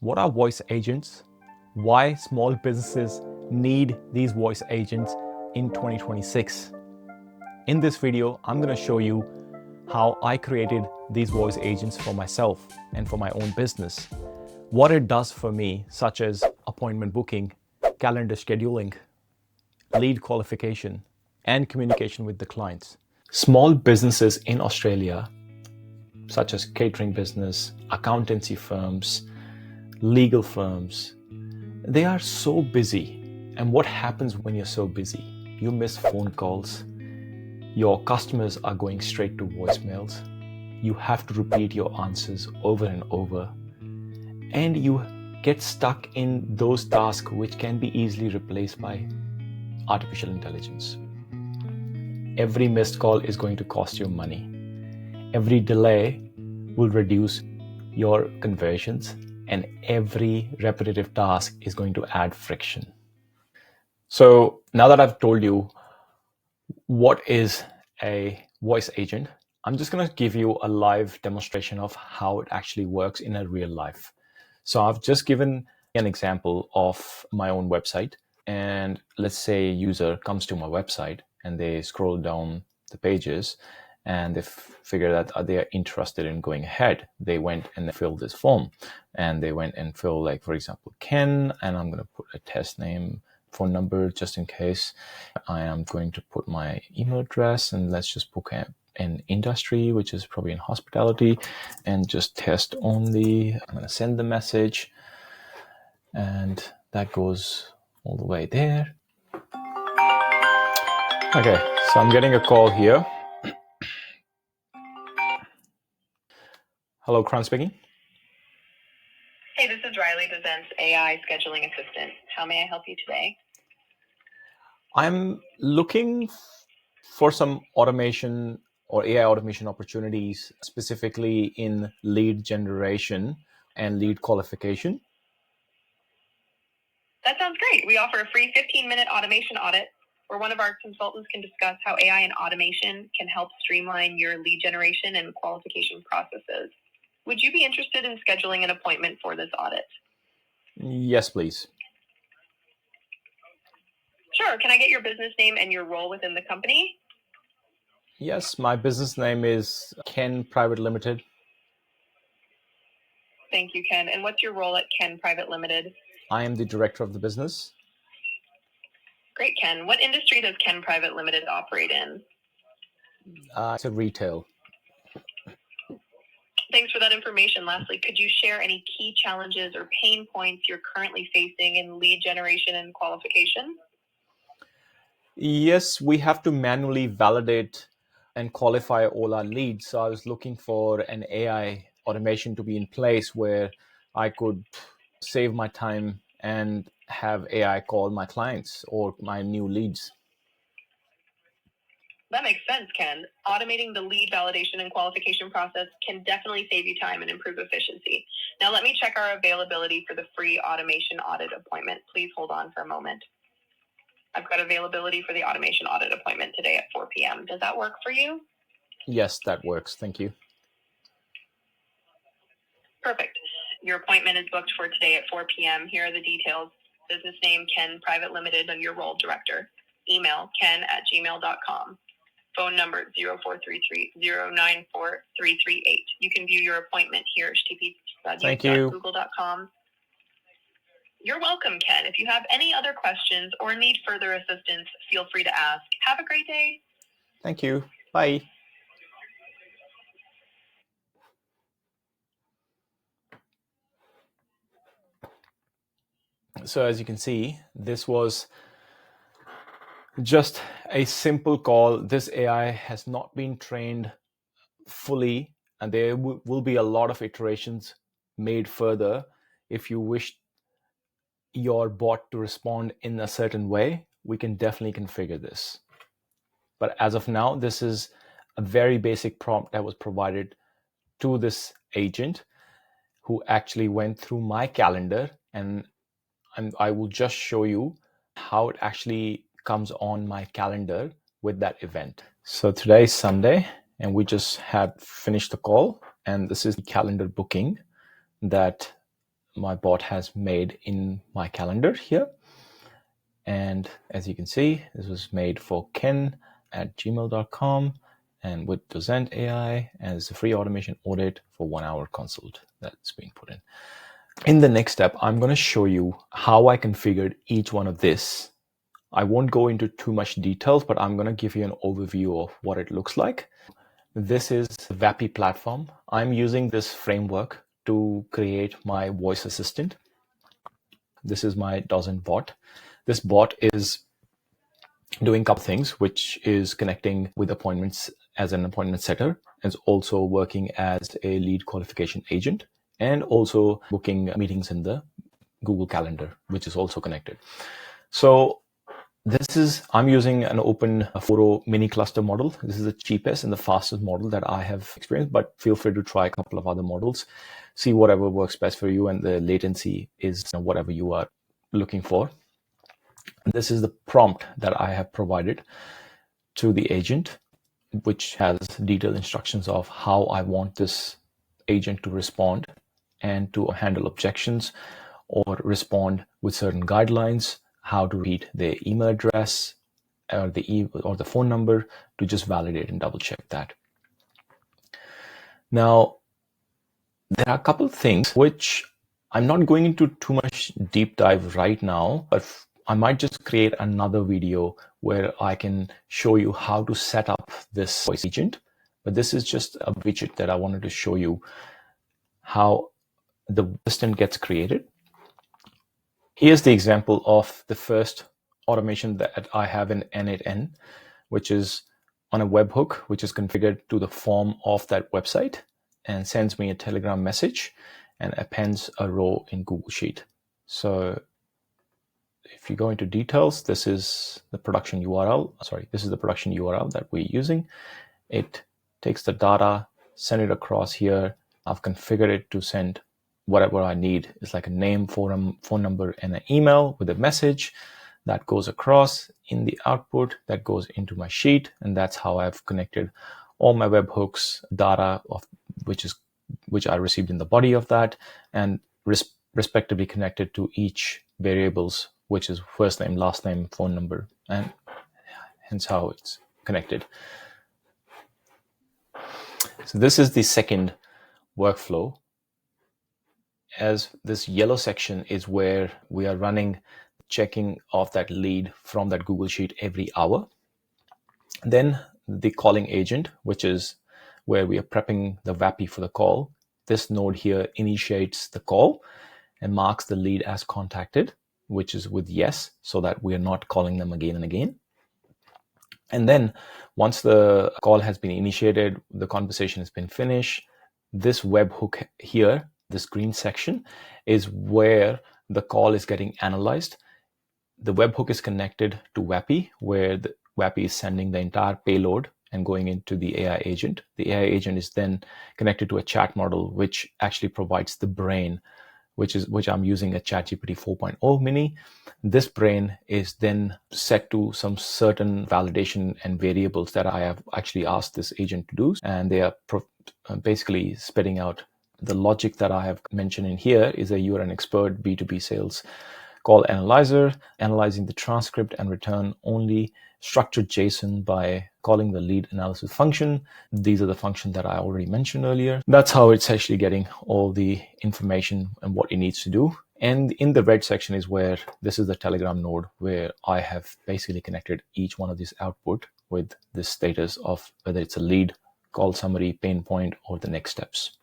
What are voice agents? Why small businesses need these voice agents in 2026? In this video, I'm going to show you how I created these voice agents for myself and for my own business. What it does for me, such as appointment booking, calendar scheduling, lead qualification, and communication with the clients. Small businesses in Australia, such as catering business, accountancy firms, legal firms, they are so busy. And what happens when you're so busy? You miss phone calls. Your customers are going straight to voicemails. You have to repeat your answers over and over. And you get stuck in those tasks which can be easily replaced by artificial intelligence. Every missed call is going to cost you money. Every delay will reduce your conversions, and every repetitive task is going to add friction. So now that I've told you what is a voice agent, I'm just going to give you a live demonstration of how it actually works in a real life. So I've just given an example of my own website, and let's say a user comes to my website and they scroll down the pages and they figure that they are interested in going ahead. They went and filled this form, and they went and filled, like, for example, Ken, and I'm going to put a test name, phone number, just in case. I am going to put my email address, and let's just book an industry, which is probably in hospitality, and just test only. I'm going to send the message, and that goes all the way there. Okay, so I'm getting a call here. Hello, Kran speaking. Hey, this is Riley, the Zens AI scheduling assistant. How may I help you today? I'm looking for some automation or AI automation opportunities, specifically in lead generation and lead qualification. That sounds great. We offer a free 15-minute automation audit where one of our consultants can discuss how AI and automation can help streamline your lead generation and qualification processes. Would you be interested in scheduling an appointment for this audit? Yes, please. Sure. Can I get your business name and your role within the company? Yes, my business name is Ken Private Limited. Thank you, Ken. And what's your role at Ken Private Limited? I am the director of the business. Great, Ken. What industry does Ken Private Limited operate in? It's a retail. Thanks for that information. Lastly, could you share any key challenges or pain points you're currently facing in lead generation and qualification? Yes, we have to manually validate and qualify all our leads. So I was looking for an AI automation to be in place where I could save my time and have AI call my clients or my new leads. That makes sense, Ken. Automating the lead validation and qualification process can definitely save you time and improve efficiency. Now let me check our availability for the free automation audit appointment. Please hold on for a moment. I've got availability for the automation audit appointment today at 4 p.m. Does that work for you? Yes, that works. Thank you. Perfect. Your appointment is booked for today at 4 p.m. Here are the details. Business name, Ken Private Limited, and your role, director. Email, ken@gmail.com. Phone number 0433-094-338. You can view your appointment here, http://google.com. You're welcome, Ken. If you have any other questions or need further assistance, feel free to ask. Have a great day. Thank you. Bye. So as you can see, this was just a simple call. This AI has not been trained fully, and there will be a lot of iterations made further. If you wish your bot to respond in a certain way, we can definitely configure this. But as of now, this is a very basic prompt that was provided to this agent, who actually went through my calendar, and I will just show you how it actually comes on my calendar with that event. So today is Sunday, and we just had finished the call, and this is the calendar booking that my bot has made in my calendar here. And as you can see, this was made for ken@gmail.com and with Docent AI, and it's a free automation audit for 1 hour consult that's been put in. In the next step, I'm going to show you how I configured each one of this. I won't go into too much details, but I'm going to give you an overview of what it looks like. This is the VAPI platform. I'm using this framework to create my voice assistant. This is my Docent bot. This bot is doing a couple things, which is connecting with appointments as an appointment setter. It's also working as a lead qualification agent and also booking meetings in the Google Calendar, which is also connected. So I'm using an open Foro mini cluster model. This is the cheapest and the fastest model that I have experienced, but feel free to try a couple of other models, see whatever works best for you, and the latency is whatever you are looking for. This is the prompt that I have provided to the agent, which has detailed instructions of how I want this agent to respond and to handle objections or respond with certain guidelines, how to read the email address or the phone number to just validate and double check that. Now, there are a couple of things which I'm not going into too much deep dive right now, but I might just create another video where I can show you how to set up this voice agent. But this is just a widget that I wanted to show you how the assistant gets created. Here's the example of the first automation that I have in N8N, which is on a webhook, which is configured to the form of that website and sends me a Telegram message and appends a row in Google Sheet. So if you go into details, this is the production URL. This is the production URL that we're using. It takes the data, send it across here. I've configured it to send whatever I need. It's like a name, phone number, and an email with a message that goes across in the output that goes into my sheet. And that's how I've connected all my webhooks data of which I received in the body of that, and respectively connected to each variables, which is first name, last name, phone number, and hence how it's connected. So this is the second workflow. As this yellow section is where we are running checking of that lead from that Google Sheet every hour. Then the calling agent, which is where we are prepping the VAPI for the call. This node here initiates the call and marks the lead as contacted, which is with yes, so that we are not calling them again and again. And then once the call has been initiated, the conversation has been finished, this webhook here, this green section, is where the call is getting analyzed. The webhook is connected to VAPI, where the VAPI is sending the entire payload and going into the AI agent. The AI agent is then connected to a chat model, which actually provides the brain, which I'm using a ChatGPT 4.0 mini. This brain is then set to some certain validation and variables that I have actually asked this agent to do. And they are basically spitting out the logic that I have mentioned in here is that you are an expert B2B sales call analyzer, analyzing the transcript and return only structured JSON by calling the lead analysis function. These are the functions that I already mentioned earlier. That's how it's actually getting all the information and what it needs to do. And in the red section is where this is the Telegram node where I have basically connected each one of these output with this status of whether it's a lead, call summary, pain point, or the next steps.